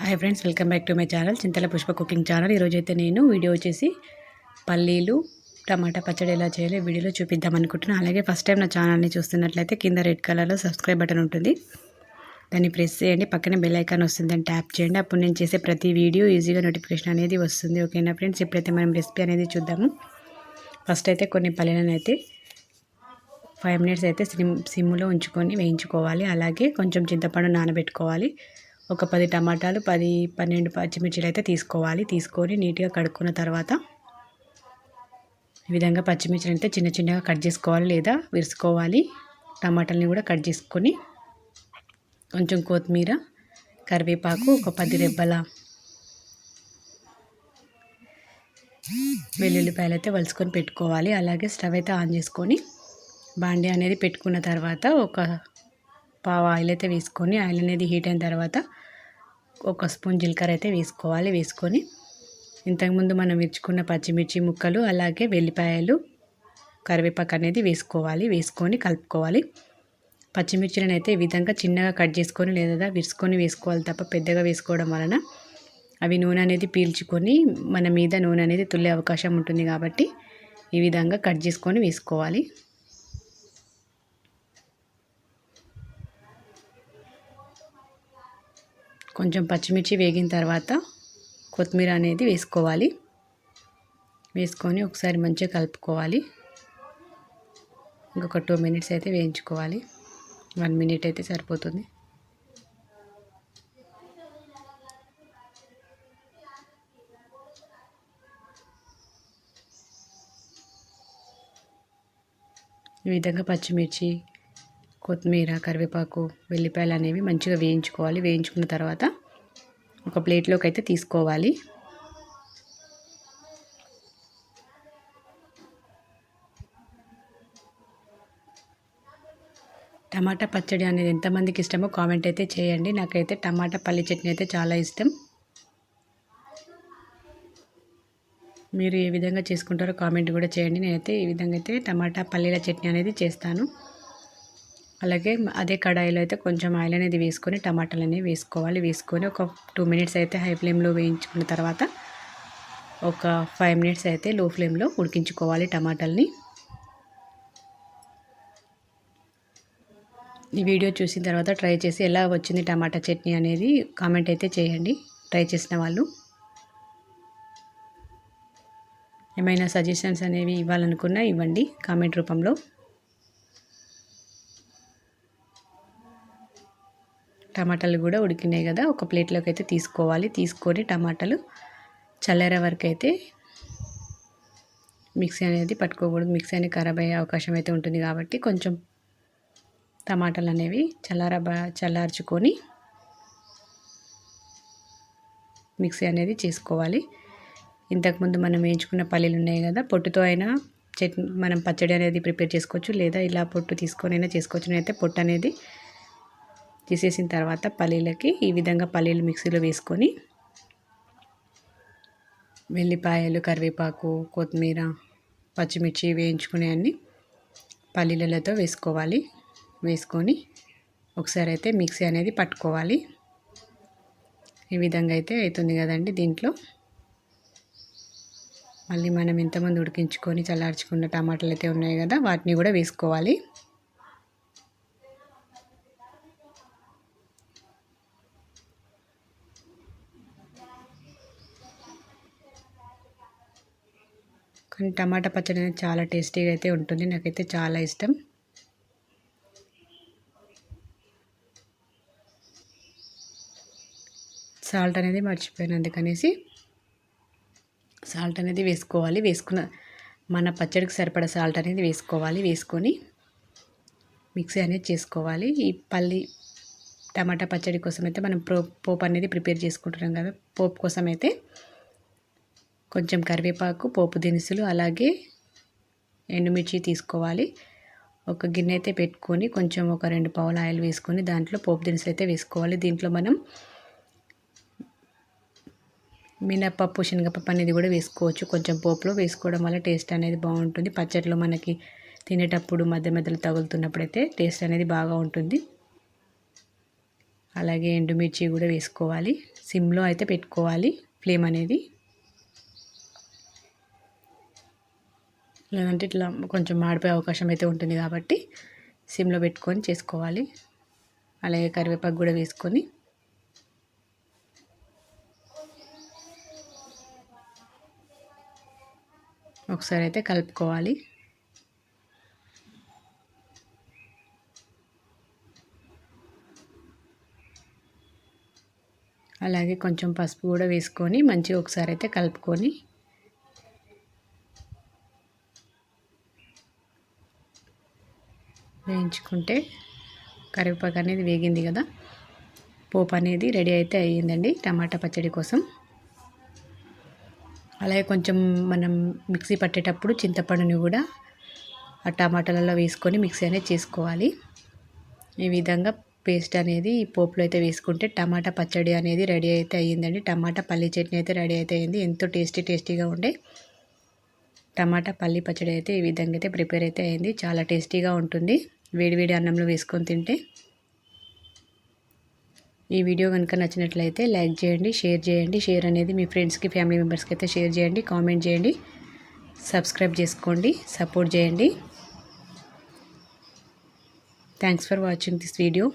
Hi friends, welcome back to my channel Chintala Pushpa cooking channel. ఈరోజైతే నేను video వచ్చేసి పల్లీలు టమాటా పచ్చడి ఎలా చేయాలో వీడియోలో చూపిద్దాం అనుకుంటున్నాను. అలాగే ఫస్ట్ టైం నా ఛానల్ని చూస్తున్నట్లయితే కింద రెడ్ కలర్లో సబ్స్క్రైబ్ బటన్ ఉంటుంది, దాన్ని ప్రెస్ చేయండి. పక్కనే బెల్ ఐకాన్ వస్తుంది, దాన్ని ట్యాప్ చేయండి. అప్పుడు నేను చేసే ప్రతి వీడియో ఈజీగా నోటిఫికేషన్ అనేది వస్తుంది. ఓకేనా ఫ్రెండ్స్, ఇప్పుడైతే మనం రెసిపీ అనేది చూద్దాము. ఫస్ట్ అయితే కొన్ని పల్లీలను అయితే 5 మినిట్స్ అయితే సిమ్లో ఉంచుకొని వేయించుకోవాలి. అలాగే కొంచెం చింతపండు నానబెట్టుకోవాలి. ఒక 10 టమాటాలు 10-12 పచ్చిమిర్చిలు అయితే తీసుకొని నీట్గా కడుక్కున్న తర్వాత ఈ విధంగా పచ్చిమిర్చిని అయితే చిన్న చిన్నగా కట్ చేసుకోవాలి లేదా విరుచుకోవాలి. టమాటాలని కూడా కట్ చేసుకొని కొంచెం కొత్తిమీర, కరివేపాకు, ఒక 10 రెబ్బల వెల్లుల్లిపాయలు అయితే వలుచుకొని పెట్టుకోవాలి. అలాగే స్టవ్ అయితే ఆన్ చేసుకొని బాండి అనేది పెట్టుకున్న తర్వాత ఒక పావు ఆయిల్ అయితే వేసుకొని ఆయిల్ అనేది హీట్ అయిన తర్వాత ఒక స్పూన్ జీలకర్ర అయితే వేసుకొని ఇంతకుముందు మనం విరుచుకున్న పచ్చిమిర్చి ముక్కలు అలాగే వెల్లిపాయలు కరివేపాకు అనేది వేసుకొని కలుపుకోవాలి. పచ్చిమిర్చిలను అయితే ఈ విధంగా చిన్నగా కట్ చేసుకొని లేదా విరుచుకొని వేసుకోవాలి తప్ప పెద్దగా వేసుకోవడం వలన అవి నూనె అనేది పీల్చుకొని మన మీద నూనె అనేది తుల్లే అవకాశం ఉంటుంది. కాబట్టి ఈ విధంగా కట్ చేసుకొని వేసుకోవాలి. కొంచెం పచ్చిమిర్చి వేగిన తర్వాత కొత్తిమీర అనేది వేసుకొని ఒకసారి మంచిగా కలుపుకోవాలి. ఇంకొక 2 మినిట్స్ అయితే వేయించుకోవాలి. 1 మినిట్ అయితే సరిపోతుంది. ఈ విధంగా పచ్చిమిర్చి, కొత్తిమీర, కరివేపాకు, వెల్లిపాయలు అనేవి మంచిగా వేయించుకున్న తర్వాత ఒక ప్లేట్లోకి అయితే తీసుకోవాలి. టమాటా పచ్చడి అనేది ఎంతమందికి ఇష్టమో కామెంట్ అయితే చేయండి. నాకైతే టమాటా పల్లి చట్నీ అయితే చాలా ఇష్టం. మీరు ఏ విధంగా చేసుకుంటారో కామెంట్ కూడా చేయండి. నేనైతే ఈ విధంగా అయితే టమాటా పల్లీల చట్నీ అనేది చేస్తాను. అలాగే అదే కడాయిలో అయితే కొంచెం ఆయిల్ అనేది వేసుకొని టమాటాలు అనేవి వేసుకొని ఒక 2 మినిట్స్ అయితే హై ఫ్లేమ్లో వేయించుకున్న తర్వాత ఒక 5 మినిట్స్ అయితే లో ఫ్లేమ్లో ఉడికించుకోవాలి టమాటాలని. ఈ వీడియో చూసిన తర్వాత ట్రై చేసి ఎలా వచ్చింది టమాటా చట్నీ అనేది కామెంట్ అయితే చేయండి. ట్రై చేసిన వాళ్ళు ఏమైనా సజెషన్స్ అనేవి ఇవ్వాలనుకున్నా ఇవ్వండి కామెంట్ రూపంలో. టమాటాలు కూడా ఉడికినాయి కదా, ఒక ప్లేట్లోకి అయితే తీసుకొని టమాటాలు చల్లారే వరకు అయితే మిక్సీ అనేది పట్టుకోకూడదు. మిక్సీ అనేది ఖరాబ్ అయ్యే అవకాశం అయితే ఉంటుంది. కాబట్టి కొంచెం టమాటాలు అనేవి చల్లార్చుకొని మిక్సీ అనేది చేసుకోవాలి. ఇంతకుముందు మనం వేయించుకున్న పల్లీలు ఉన్నాయి కదా, పొట్టుతో అయినా చట్నీ మనం పచ్చడి అనేది ప్రిపేర్ చేసుకోవచ్చు, లేదా ఇలా పొట్టు తీసుకొని అయినా చేసుకోవచ్చు. నేనైతే పొట్టు అనేది తీసేసిన తర్వాత పల్లీలకి ఈ విధంగా పల్లీలు మిక్సీలో వేసుకొని వెల్లిపాయలు, కరివేపాకు, కొత్తిమీర, పచ్చిమిర్చి వేయించుకునే అన్ని పల్లీలతో వేసుకొని ఒకసారి అయితే మిక్సీ అనేది పట్టుకోవాలి. ఈ విధంగా అయితే అవుతుంది కదండి. దీంట్లో మళ్ళీ మనం ఇంతమంది ఉడికించుకొని చల్లార్చుకున్న టమాటాలు అయితే ఉన్నాయి కదా, వాటిని కూడా వేసుకోవాలి. కానీ టమాటా పచ్చడి అనేది చాలా టేస్టీగా అయితే ఉంటుంది. నాకైతే చాలా ఇష్టం. సాల్ట్ అనేది మర్చిపోయాను, అందుకనేసి సాల్ట్ అనేది వేసుకున్న మన పచ్చడికి సరిపడా సాల్ట్ అనేది వేసుకొని మిక్సీ అనేది చేసుకోవాలి. ఈ టమాటా పచ్చడి కోసం అయితే మనం పోపు అనేది ప్రిపేర్ చేసుకుంటున్నాం కదా, పోపు కోసం అయితే కొంచెం కరివేపాకు, పోపు దినుసులు, అలాగే ఎండుమిర్చి తీసుకోవాలి. ఒక గిన్నె అయితే పెట్టుకొని కొంచెం ఒక 2 పావుల ఆయిల్ వేసుకొని దాంట్లో పోపు దినుసులు అయితే వేసుకోవాలి. దీంట్లో మనం మినపప్పు, శనగపప్పు అనేది కూడా వేసుకోవచ్చు. కొంచెం పోపులో వేసుకోవడం వల్ల టేస్ట్ అనేది బాగుంటుంది. పచ్చడిలో మనకి తినేటప్పుడు మధ్యలో తగులుతున్నప్పుడు అయితే టేస్ట్ అనేది బాగా ఉంటుంది. అలాగే ఎండుమిర్చి కూడా వేసుకోవాలి. సిమ్లో అయితే పెట్టుకోవాలి ఫ్లేమ్ అనేది, లేదంటే ఇట్లా కొంచెం మాడిపోయే అవకాశం అయితే ఉంటుంది కాబట్టి సిమ్లో పెట్టుకొని చేసుకోవాలి. అలాగే కరివేపాకు కూడా వేసుకొని ఒకసారి అయితే కలుపుకోవాలి. అలాగే కొంచెం పసుపు కూడా వేసుకొని మంచిగా ఒకసారి అయితే కలుపుకొని వేయించుకుంటే కరివేపాకు అనేది వేగింది కదా, పోపు అనేది రెడీ అయితే అయ్యిందండి టమాటా పచ్చడి కోసం. అలాగే కొంచెం మనం మిక్సీ పట్టేటప్పుడు చింతపండుని కూడా ఆ టమాటాలలో వేసుకొని మిక్సీ అనేది చేసుకోవాలి. ఈ విధంగా పేస్ట్ అనేది పోపులో అయితే వేసుకుంటే టమాటా పచ్చడి అనేది రెడీ అయితే అయ్యిందండి. టమాటా పల్లి చట్నీ అయితే రెడీ అయితే అయ్యింది. ఎంతో టేస్టీగా ఉండే టమాటా పల్లి పచ్చడి అయితే ఈ విధంగా అయితే ప్రిపేర్ అయితే అయ్యింది. చాలా టేస్టీగా ఉంటుంది వేడివేడి అన్నంలో వేసుకొని తింటే. ఈ వీడియో కనుక నచ్చినట్లయితే లైక్ చేయండి, షేర్ చేయండి. షేర్ అనేది మీ ఫ్రెండ్స్కి, ఫ్యామిలీ మెంబర్స్కి అయితే షేర్ చేయండి, కామెంట్ చేయండి, సబ్స్క్రైబ్ చేసుకోండి, సపోర్ట్ చేయండి. Thanks for watching this video.